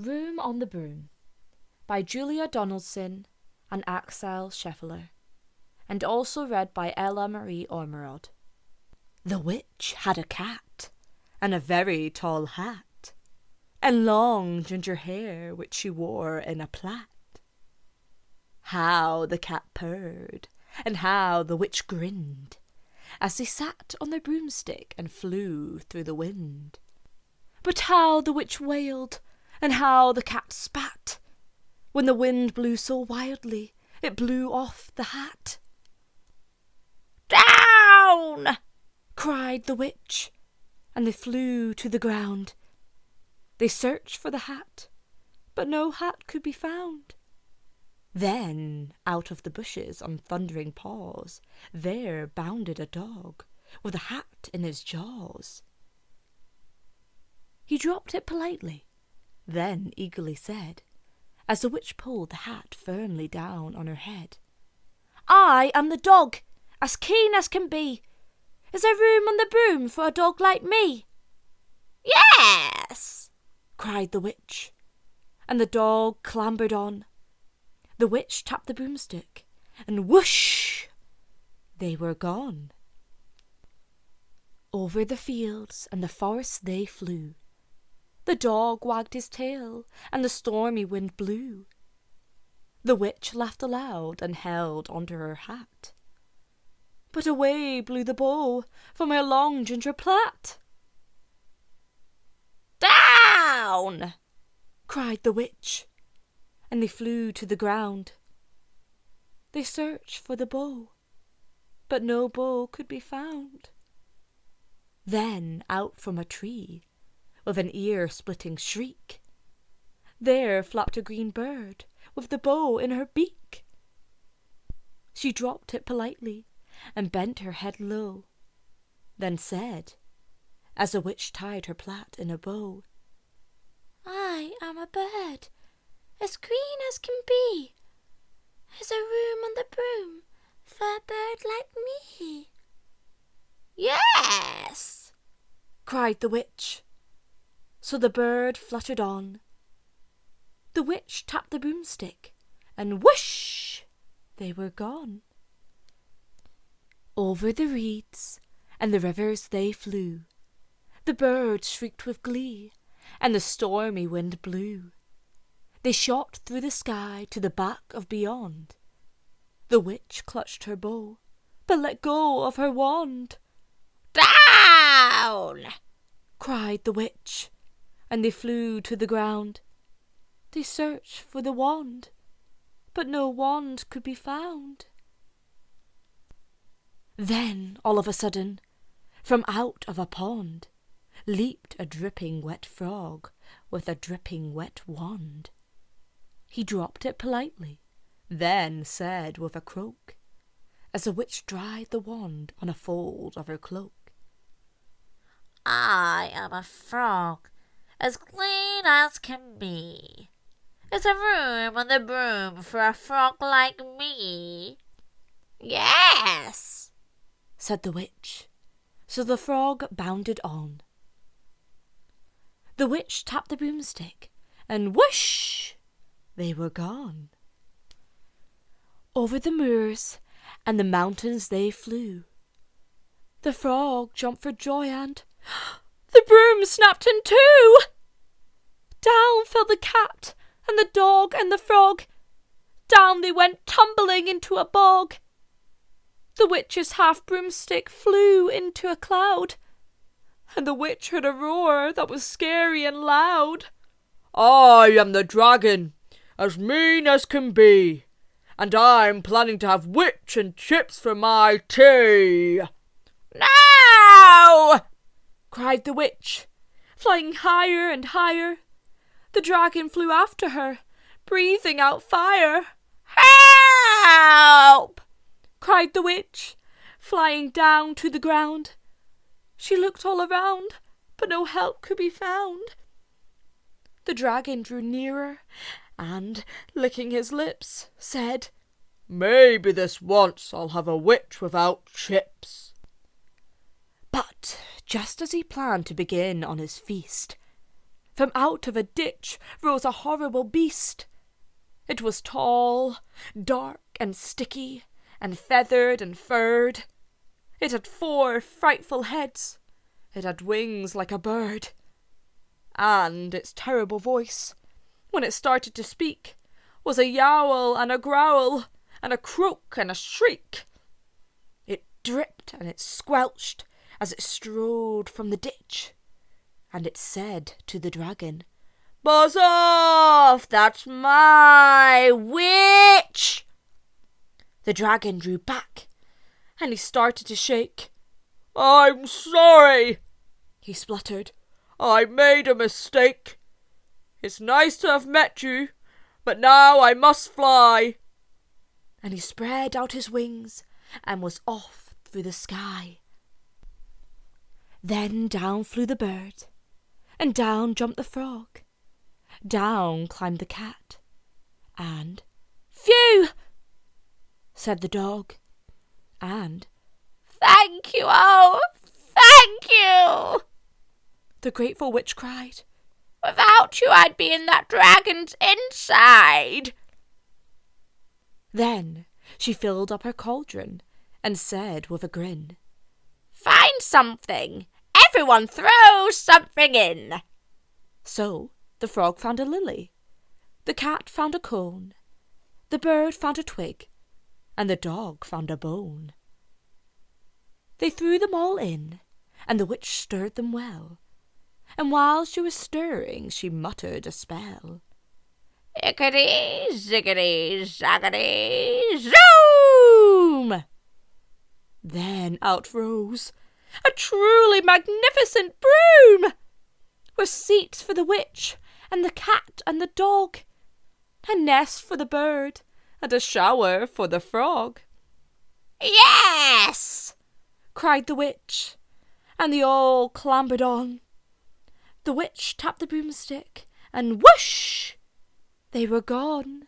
Room on the Broom by Julia Donaldson and Axel Scheffler, and also read by Ella Marie Ormerod. The witch had a cat, and a very tall hat, and long ginger hair which she wore in a plait. How the cat purred, and how the witch grinned, as they sat on their broomstick and flew through the wind. But how the witch wailed, and how the cat spat, when the wind blew so wildly it blew off the hat. "Down!" cried the witch, and they flew to the ground. They searched for the hat, but no hat could be found. Then, out of the bushes on thundering paws, there bounded a dog, with a hat in his jaws. He dropped it politely, then eagerly said, as the witch pulled the hat firmly down on her head, "I am the dog, as keen as can be. Is there room on the broom for a dog like me?" "Yes!" cried the witch, and the dog clambered on. The witch tapped the broomstick, and whoosh! They were gone. Over the fields and the forests they flew. The dog wagged his tail, and the stormy wind blew. The witch laughed aloud and held onto her hat. But away blew the bow from her long ginger plait. "Down!" cried the witch, and they flew to the ground. They searched for the bow, but no bow could be found. Then out from a tree, with an ear-splitting shriek, there flapped a green bird with the bow in her beak. She dropped it politely and bent her head low, then said, as the witch tied her plait in a bow, "I am a bird, as green as can be. Is there room on the broom for a bird like me?" "Yes!" cried the witch. So the bird fluttered on. The witch tapped the broomstick, and whoosh! They were gone. Over the reeds and the rivers they flew. The birds shrieked with glee, and the stormy wind blew. They shot through the sky to the back of beyond. The witch clutched her bow, but let go of her wand. "Down!" cried the witch, and they flew to the ground. They searched for the wand, but no wand could be found. Then, all of a sudden, from out of a pond, leaped a dripping wet frog with a dripping wet wand. He dropped it politely, then said with a croak, as the witch dried the wand on a fold of her cloak, "I am a frog, as clean as can be. Is there room on the broom for a frog like me?" "Yes!" said the witch. So the frog bounded on. The witch tapped the broomstick, and whoosh! They were gone. Over the moors and the mountains they flew. The frog jumped for joy, and the broom snapped in two. Down fell the cat and the dog and the frog. Down they went tumbling into a bog. The witch's half broomstick flew into a cloud, and the witch heard a roar that was scary and loud. "I am the dragon, as mean as can be, and I'm planning to have witch and chips for my tea." "No!" cried the witch, flying higher and higher. The dragon flew after her, breathing out fire. "Help!" cried the witch, flying down to the ground. She looked all around, but no help could be found. The dragon drew nearer, and, licking his lips, said, "Maybe this once I'll have a witch without chips." But just as he planned to begin on his feast, From out of a ditch rose a horrible beast. It was tall, dark and sticky, and feathered and furred. It had 4 frightful heads. It had wings like a bird. And its terrible voice, when it started to speak, was a yowl and a growl, and a croak and a shriek. It dripped and it squelched as it strode from the ditch, and it said to the dragon, "Buzz off, that's my witch!" The dragon drew back, and he started to shake. "I'm sorry," he spluttered. "I made a mistake. It's nice to have met you, but now I must fly." And he spread out his wings and was off through the sky. Then down flew the bird, and down jumped the frog. Down climbed the cat, and "Phew!" said the dog, and "Thank you, oh, thank you!" the grateful witch cried. "Without you I'd be in that dragon's inside." Then she filled up her cauldron and said with a grin, "Find something! Everyone throw something in!" So the frog found a lily, the cat found a cone, the bird found a twig, and the dog found a bone. They threw them all in, and the witch stirred them well, and while she was stirring she muttered a spell. "Ickety, zickety, zackety, zoom!" Then out rose a truly magnificent broom, with seats for the witch and the cat and the dog, a nest for the bird and a shower for the frog. "Yes!" cried the witch, and they all clambered on. The witch tapped the broomstick, and whoosh! They were gone.